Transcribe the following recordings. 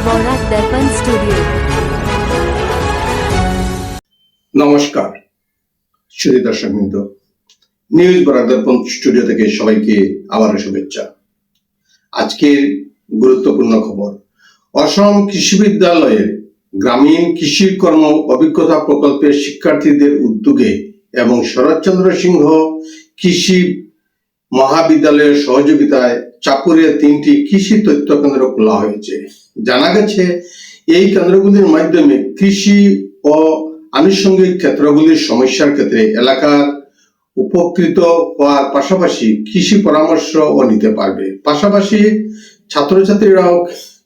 বরাক দর্পণ studio. নমস্কার সুধী দর্শকবৃন্দ, news Barak দর্পণ studio থেকে সবাইকে আবারও শুভেচ্ছা। আজকের গুরুত্বপূর্ণ খবর, অসম কৃষি বিদ্যালয়ের গ্রামীণ কৃষি কর্ম অভিজ্ঞতা প্রকল্পের শিক্ষার্থীদের উদ্যোগে এবং শরৎচন্দ্র সিংহ কৃষি মহাবিদ্যালয়ের সহযোগিতায় চাকুরে 3টি কৃষি তথ্য কেন্দ্র খোলা হয়েছে। জানা গেছে এই কেন্দ্রগুলির মাধ্যমে কৃষি ও আনুষঙ্গিক ক্ষেত্রগুলির সমস্যার ক্ষেত্রে এলাকার উপকৃত হওয়ার পাশাপাশি কৃষি পরামর্শও নিতে পারবে। পাশাপাশি ছাত্রছাত্রীরাও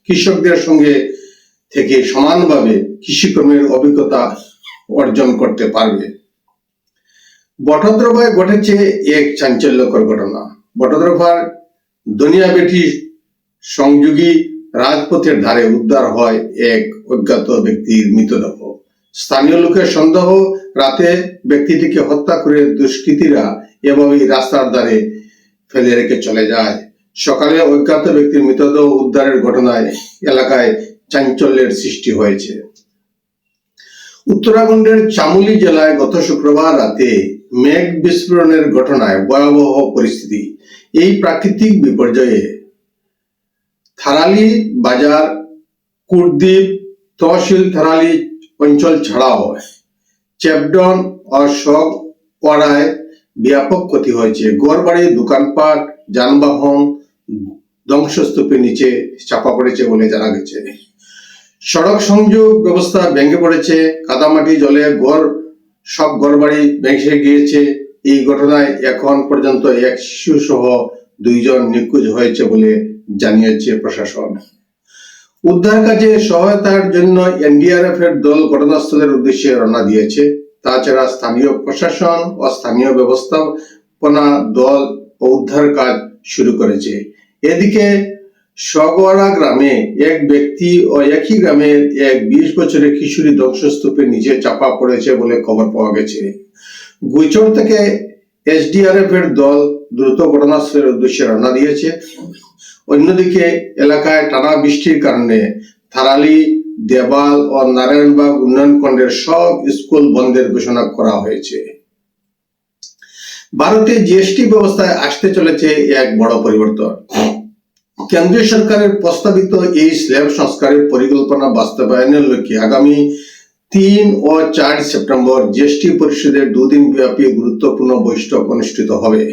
কৃষকদের সঙ্গে থেকে সমানভাবে কৃষিকর্মের অভিজ্ঞতা অর্জন করতে পারবে। বটদ্রবায় ঘটেছে এক চাঞ্চল্যকর ঘটনা। বটদ্রবার দনিয়াবেটি সংযোগী রাজপথের ধারে উদ্ধার হয় এক অজ্ঞাত ব্যক্তির মৃতদেহ। স্থানীয় লোকের সন্দেহ, রাতে ব্যক্তিটিকে হত্যা করে দুষ্কৃতীরা এভাবেই রাস্তার ধারে ফেলে রেখে চলে যায়। সকালে অজ্ঞাত ব্যক্তির মৃতদেহ উদ্ধারের ঘটনায় এলাকায় চাঞ্চল্যের সৃষ্টি হয়েছে। উত্তরাখণ্ডের চামোলি জেলায় গত শুক্রবার রাতে মেঘ বিস্ফোরণের ঘটনায় ভয়াবহ পরিস্থিতি। এই প্রাকৃতিক বিপর্যয়ে থারালি বাজার, কুর্দ্বীপ তহসিল থারালি অঞ্চল ছাড়াও চেপডন ও শগওয়াড়ায় ব্যাপক ক্ষতি হয়েছে। ঘরবাড়ি, দোকানপাট, যানবাহন ধ্বংসস্তূপের নিচে চাপা পড়েছে বলে জানা গেছে। সড়ক সংযোগ ব্যবস্থা ভেঙে পড়েছে, কাদামাটি জলে সব ঘরবাড়ি ভেঙে গিয়েছে। এই ঘটনায় এখন পর্যন্ত এক শিশু সহ 2 জন নিখোঁজ হয়েছে বলে জানিয়েছে প্রশাসন। উদ্ধার কাজে সহায়তার জন্য এনডিআরএফ এর দল ঘটনাস্থলের উদ্দেশ্যে রওনা দিয়েছে। তাছাড়া স্থানীয় প্রশাসন ও স্থানীয় ব্যবস্থাপনা দল উদ্ধার কাজ শুরু করেছে। এদিকে শগওয়াড়া গ্রামে এক ব্যক্তি ও একই গ্রামের এক 20 বছরের কিশোরী ধ্বংসস্তূপের নিচে চাপা পড়েছে বলে খবর পাওয়া গেছে। গুইচর থেকে এসডিআরএফ এর দল দ্রুত ঘটনাস্থলের উদ্দেশ্যে রওনা দিয়েছে। অন্যদিকে এলাকায় টানা বৃষ্টির কারণে থারালি, দেবাল ও নারায়ণবাগ উন্নয়ন খণ্ডের সব স্কুল বন্ধের ঘোষণা করা হয়েছে। ভারতে জিএসটি ব্যবস্থায় আসতে চলেছে এক বড় পরিবর্তন। কেন্দ্রীয় সরকারের প্রস্তাবিত এই স্ল্যাব সংস্কারের পরিকল্পনা বাস্তবায়নের লক্ষ্যে আগামী 3 ও 4 সেপ্টেম্বর জিএসটি পরিষদের 2 দিন ব্যাপী গুরুত্বপূর্ণ বৈঠক অনুষ্ঠিত হবে।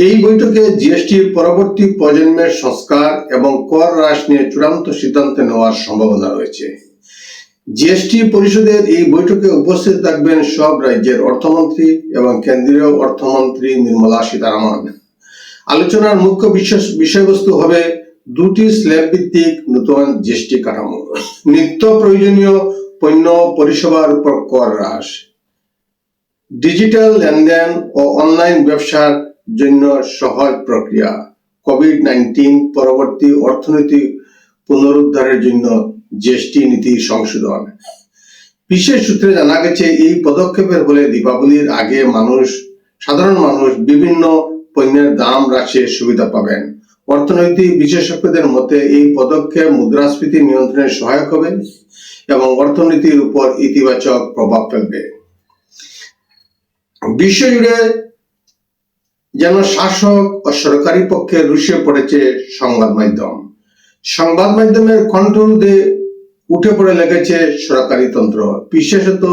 এই বৈঠকে জিএসটির পরবর্তী প্রজন্মের সংস্কার এবং কর হ্রাস নিয়ে চূড়ান্ত সিদ্ধান্ত নেওয়ার সম্ভাবনা রয়েছে। জিএসটি পরিষদের এই বৈঠকে উপস্থিত থাকবেন সব রাজ্যের অর্থমন্ত্রী এবং কেন্দ্রীয় অর্থমন্ত্রী নির্মলা সীতারামন। আলোচনার মুখ্য বিষয়বস্তু হবে 2টি স্ল্যাব ভিত্তিক নতুন জিএসটি কাঠামো, নিত্য প্রয়োজনীয় পণ্য পরিষেবার উপর কর হ্রাস, ডিজিটাল লেনদেন ও অনলাইন ব্যবসার জন্য সহজ প্রক্রিয়া, কোভিড-19 পরবর্তী অর্থনৈতিক পুনরুদ্ধারের জন্য জিএসটি নীতি সংশোধন। বিশেষ সূত্রে জানা গেছে এই পদক্ষেপের ফলে দীপাবলির আগে সাধারণ মানুষ বিভিন্ন পণ্যের দাম হ্রাসের সুবিধা পাবেন। অর্থনৈতিক বিশেষজ্ঞদের মতে এই পদক্ষেপ মুদ্রাস্ফীতি নিয়ন্ত্রণে সহায়ক হবে এবং অর্থনীতির উপর ইতিবাচক প্রভাব ফেলবে। বিশ্বজুড়ে যেন শাসক ও সরকারি পক্ষে রুষে পড়েছে সংবাদ মাধ্যম। সংবাদ মাধ্যমের কণ্ঠরোধে উঠে পড়ে লেগেছে সরকারি তন্ত্র। বিশেষত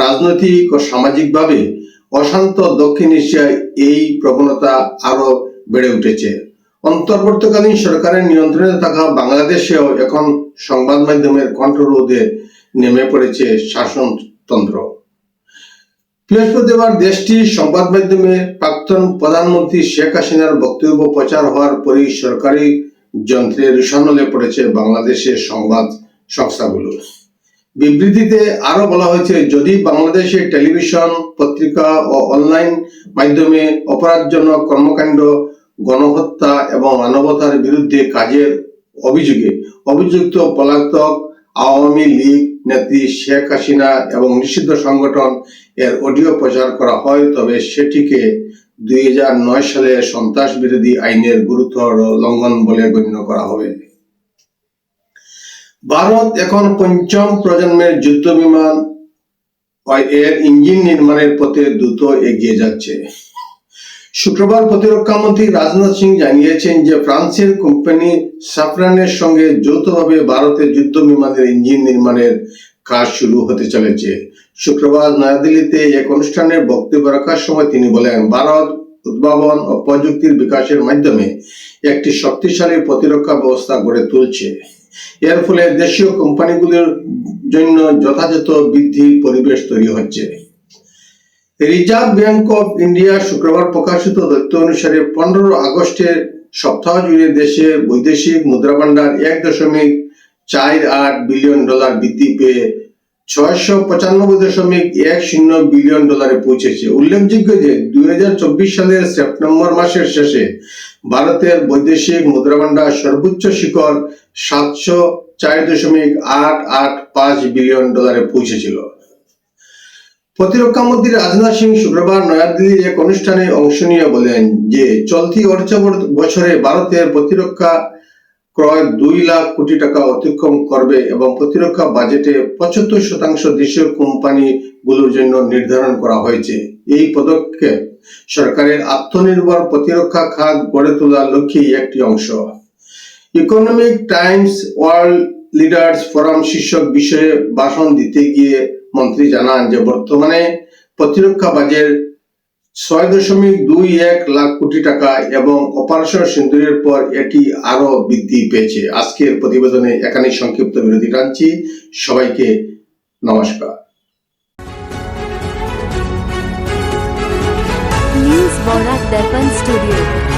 রাজনৈতিক ও সামাজিকভাবে অশান্ত দক্ষিণ এশিয়ায় এই প্রবণতা আরো বেড়ে উঠেছে। অন্তর্বর্তীকালীন সরকারের নিয়ন্ত্রণে থাকা বাংলাদেশেও এখন সংবাদ মাধ্যমের কণ্ঠরোধে নেমে পড়েছে শাসনতন্ত্র। বৃহস্পতিবার দেশটির সংবাদ মাধ্যমে প্রাক্তন প্রধানমন্ত্রী শেখ হাসিনার বক্তব্য প্রচার হওয়ার পরই সরকারি যন্ত্রে রোষানলে পড়েছে বাংলাদেশের সংবাদ সংস্থাগুলো। বিবৃতিতে আরো বলা হয়েছে, যদি বাংলাদেশের টেলিভিশন, পত্রিকা ও অনলাইন মাধ্যমে অপরাধজনক কর্মকাণ্ড, গণহত্যা এবং মানবতার বিরুদ্ধে কাজের অভিযোগে অভিযুক্ত পলাতক আওয়ামী লীগ নেত্রী শেখ হাসিনা এবং নিষিদ্ধ সংগঠন এর অডিও প্রচার করা হয়, তবে সেটিকে 2009 সালে সন্ত্রাস বিরোধী আইনের গুরুতর লঙ্ঘন বলে গণ্য করা হবে। ভারত এখন পঞ্চম প্রজন্মের যুদ্ধ বিমান ও এর ইঞ্জিন নির্মাণের পথে দ্রুত এগিয়ে যাচ্ছে। শুক্রবার প্রতিরক্ষা মন্ত্রী রাজনাথ সিং জানিয়েছেন যে ফ্রান্সের কোম্পানি সাফরানের সঙ্গে যৌথভাবে ভারতের যুদ্ধ বিমানের ইঞ্জিন নির্মাণের কাজ শুরু হতে চলেছে। শুক্রবার নয়াদিল্লিতে এক অনুষ্ঠানে বক্তব্য রাখার সময় তিনি বলেন, ভারত উদ্ভাবন ও প্রযুক্তির বিকাশের মাধ্যমে একটি শক্তিশালী প্রতিরক্ষা ব্যবস্থা গড়ে তুলছে। এর ফলে দেশীয় কোম্পানিগুলোর জন্য যথাযথ বৃদ্ধির পরিবেশ তৈরি হচ্ছে। রিজার্ভ ব্যাংক অফ ইন্ডিয়া শুক্রবার প্রকাশিত তথ্য অনুসারে 15 আগস্টের সপ্তাহ জুড়ে দেশে বৈদেশিক মুদ্রাভান্ডার $1.48 বিলিয়ন বৃদ্ধি পেয়ে $695.10 বিলিয়ন পৌঁছেছে। উল্লেখযোগ্য যে 2024 সালের সেপ্টেম্বর মাসের শেষে ভারতের বৈদেশিক মুদ্রাভান্ডার সর্বোচ্চ শিখর $704.885 বিলিয়ন পৌঁছেছিল। প্রতিরক্ষা মন্ত্রী রাজনাথ সিং শুক্রবার নয়াদিল্লির এক অনুষ্ঠানে অংশ নিয়ে বলেন যে চলতি অর্থ বছরে ভারতের প্রতিরক্ষা ক্রয় 2 লাখ কোটি টাকা অতিক্রম করবে এবং প্রতিরক্ষা বাজেটে 75% দেশীয় কোম্পানিগুলোর জন্য নির্ধারণ করা হয়েছে। এই পদক্ষেপ সরকারের আত্মনির্ভর প্রতিরক্ষা খাত গড়ে তোলার লক্ষ্যে একটি অংশ। Economic Times world leaders forum শীর্ষক বিষয়ে ভাষণ দিতে গিয়ে মন্ত্রী জানান যে বর্তমানে প্রতিরক্ষা বাজেট 6.21 লাখ কোটি টাকা এবং অপারেশন সিন্দুরের পর এটি আরো বৃদ্ধি পেয়েছে। আজকের প্রতিবেদনে এখানেই সংক্ষিপ্ত বিরতি টানছি। সবাইকে নমস্কার। নিউজ বরাক দর্পণ স্টুডিও।